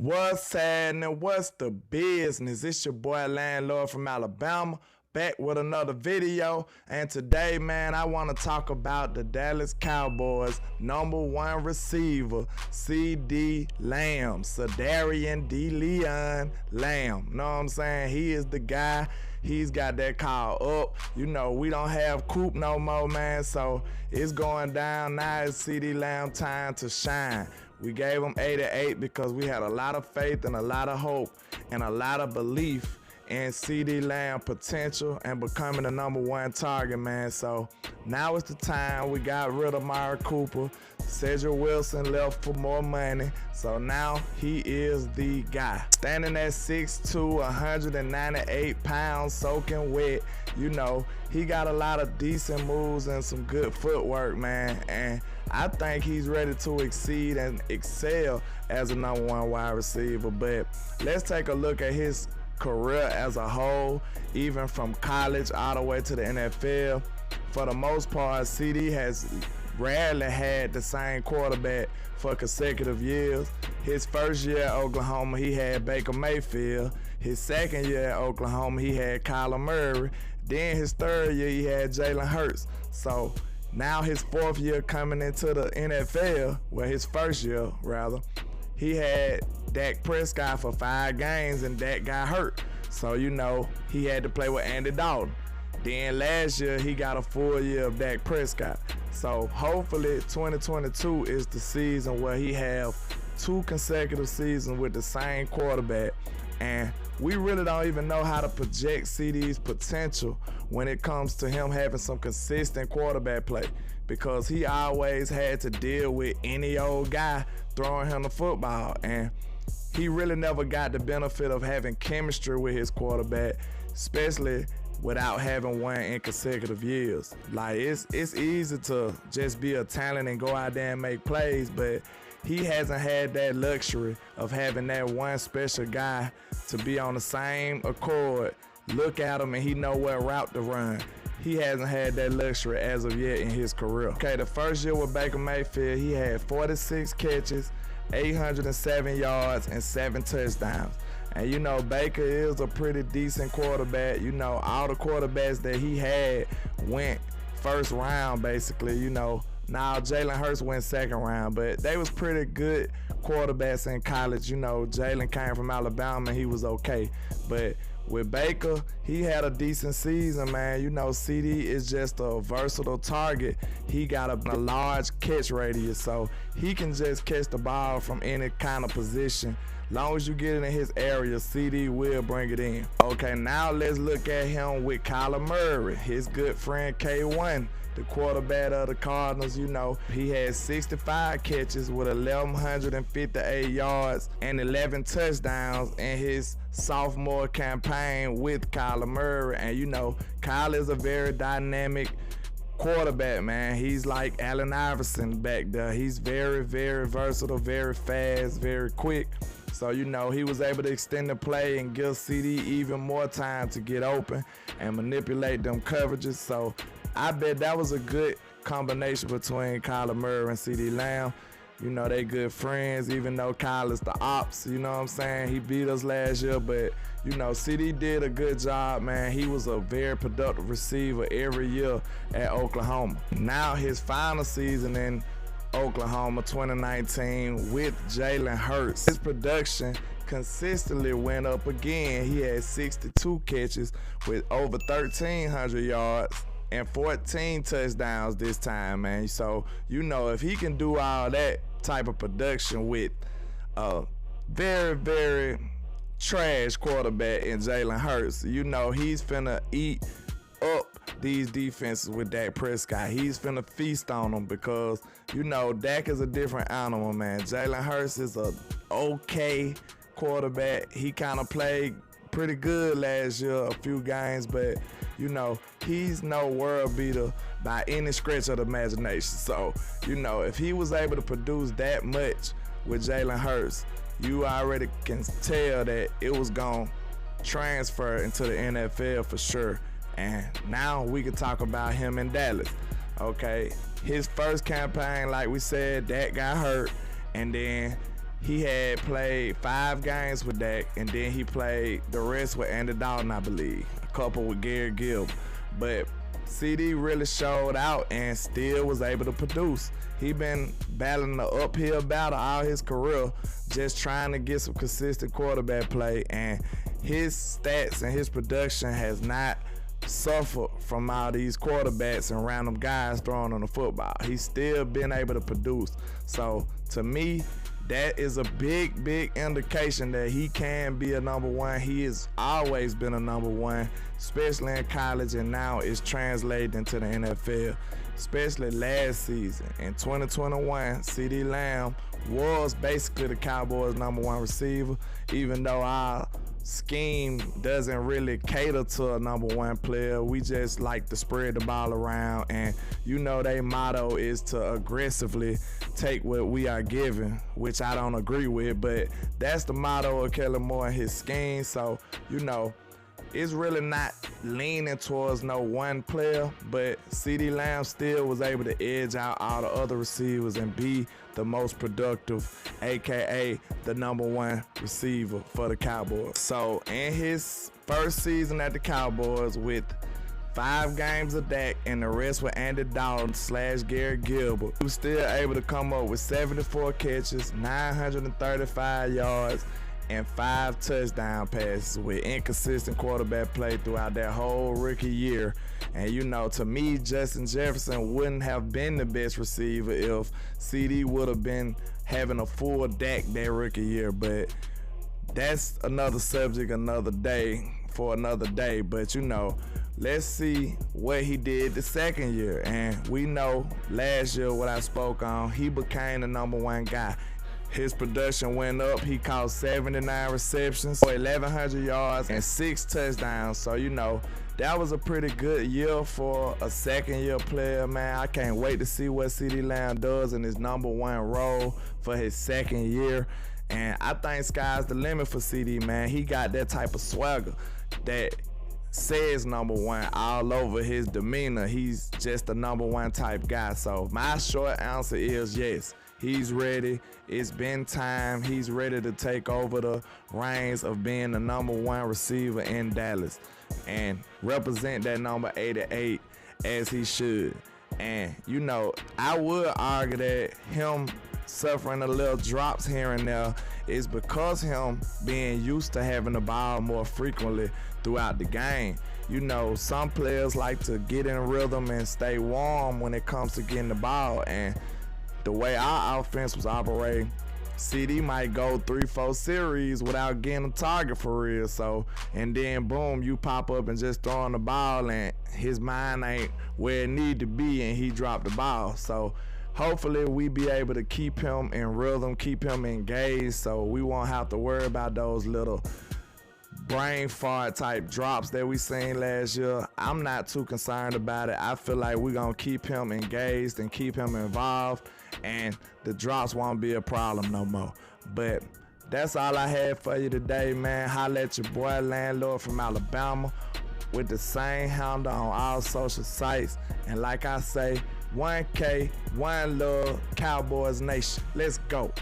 What's happening? What's the business? It's your boy Landlord from Alabama, back with another video. And today, man, I want to talk about the Dallas Cowboys #1 receiver, CeeDee Lamb, CeeDee Lamb. Know what I'm saying? He is the guy. He's got that call up. You know, we don't have Coop no more, man, so it's going down. Now it's CeeDee Lamb time to shine. We gave him 88 because we had a lot of faith and a lot of hope and a lot of belief in CeeDee Lamb potential and becoming the #1 target, man. So now is the time. We got rid of Amari Cooper. Cedric Wilson left for more money. So now he is the guy. Standing at 6'2", 198 pounds, soaking wet. You know, he got a lot of decent moves and some good footwork, man. And I think he's ready to exceed and excel as a #1 wide receiver. But let's take a look at his career as a whole, even from college all the way to the NFL. For the most part, CeeDee has rarely had the same quarterback for consecutive years. His first year at Oklahoma, he had Baker Mayfield. His second year at Oklahoma, he had Kyler Murray. Then his third year, he had Jalen Hurts. So now his fourth year coming into the NFL, well, his first year rather, he had Dak Prescott for 5 games and Dak got hurt. So, you know, he had to play with Andy Dalton. Then last year, he got a full year of Dak Prescott. So hopefully 2022 is the season where he have 2 consecutive seasons with the same quarterback. And we really don't even know how to project CeeDee's potential when it comes to him having some consistent quarterback play, because he always had to deal with any old guy throwing him the football. And he really never got the benefit of having chemistry with his quarterback, especially without having one in consecutive years. Like, it's easy to just be a talent and go out there and make plays, but he hasn't had that luxury of having that one special guy to be on the same accord, look at him and he know what route to run. He hasn't had that luxury as of yet in his career. Okay, the first year with Baker Mayfield, he had 46 catches, 807 yards, and 7 touchdowns. And you know, Baker is a pretty decent quarterback. You know, all the quarterbacks that he had went first round, basically. You know, now Jalen Hurts went second round, but they was pretty good quarterbacks in college. You know, Jalen came from Alabama and he was okay. But with Baker, he had a decent season, man. You know, CeeDee is just a versatile target. He got a large catch radius, so he can just catch the ball from any kind of position. Long as you get it in his area, CeeDee will bring it in. Okay, now let's look at him with Kyler Murray, his good friend K1, the quarterback of the Cardinals. You know, he had 65 catches with 1,158 yards and 11 touchdowns in his sophomore campaign with Kyler Murray. And you know, Kyler is a very dynamic quarterback, man. He's like Allen Iverson back there. He's very, very versatile, very fast, very quick. So, you know, he was able to extend the play and give CeeDee even more time to get open and manipulate them coverages. So I bet that was a good combination between Kyler Murray and CeeDee Lamb. You know, they good friends, even though Kyler's the ops, you know what I'm saying? He beat us last year, but, you know, CeeDee did a good job, man. He was a very productive receiver every year at Oklahoma. Now his final season in Oklahoma 2019 with Jalen Hurts, his production consistently went up again. He had 62 catches with over 1,300 yards and 14 touchdowns this time, man. So, you know, if he can do all that type of production with a very, very trash quarterback in Jalen Hurts, you know, he's finna eat up these defenses with Dak Prescott. He's finna feast on them because, you know, Dak is a different animal, man. Jalen Hurts is a okay quarterback. He kind of played pretty good last year, a few games, but, you know, he's no world beater by any stretch of the imagination. So, you know, if he was able to produce that much with Jalen Hurts, you already can tell that it was gonna transfer into the NFL for sure. And now we can talk about him in Dallas. Okay, his first campaign, like we said, Dak got hurt, and then he had played 5 games with Dak, and then he played the rest with Andy Dalton, I believe, a couple with Gary Gill. But CeeDee really showed out and still was able to produce. He been battling the uphill battle all his career, just trying to get some consistent quarterback play, and his stats and his production has not suffered from all these quarterbacks and random guys throwing on the football. He's still been able to produce. So to me, that is a big indication that he can be a number one. He has always been a number one, especially in college, and now it's translated into the NFL, especially last season. In 2021, CeeDee Lamb was basically the Cowboys' number one receiver, even though our scheme doesn't really cater to a number one player. We just like to spread the ball around, and you know their motto is to aggressively take what we are given, which I don't agree with, but that's the motto of Kellen Moore and his scheme. So, you know, it's really not leaning towards no one player, but CeeDee Lamb still was able to edge out all the other receivers and be the most productive, aka the number one receiver for the Cowboys. So in his first season at the Cowboys, with 5 games of Dak and the rest with Andy Dalton / Gary Gilbert, he was still able to come up with 74 catches, 935 yards, and 5 touchdown passes with inconsistent quarterback play throughout that whole rookie year. And you know, to me, Justin Jefferson wouldn't have been the best receiver if CeeDee would have been having a full Dak that rookie year. But that's another subject, another day, for another day. But you know, let's see what he did the second year. And we know last year what I spoke on, he became the number one guy. His production went up. He caught 79 receptions for 1,100 yards and 6 touchdowns. So, you know, that was a pretty good year for a second-year player, man. I can't wait to see what CeeDee Lamb does in his number one role for his second year. And I think sky's the limit for CeeDee, man. He got that type of swagger that says number one all over his demeanor. He's just a number one type guy. So my short answer is yes. He's ready. It's been time. He's ready to take over the reins of being the number one receiver in Dallas and represent that number 88 as he should. And, you know, I would argue that him suffering a little drops here and there is because him being used to having the ball more frequently throughout the game. You know, some players like to get in rhythm and stay warm when it comes to getting the ball, and the way our offense was operating, CeeDee might go 3-4 series without getting a target for real. So, and then boom, you pop up and just throwing the ball, and his mind ain't where it need to be, and he dropped the ball. So hopefully we be able to keep him in rhythm, keep him engaged, so we won't have to worry about those little brain fart type drops that we seen last year. I'm not too concerned about it. I feel like we're gonna keep him engaged and keep him involved, and the drops won't be a problem no more. But that's all I had for you today, man. Holla at your boy Landlord from Alabama with the same handle on all social sites. And like I say, 1K, one love, Cowboys Nation. Let's go.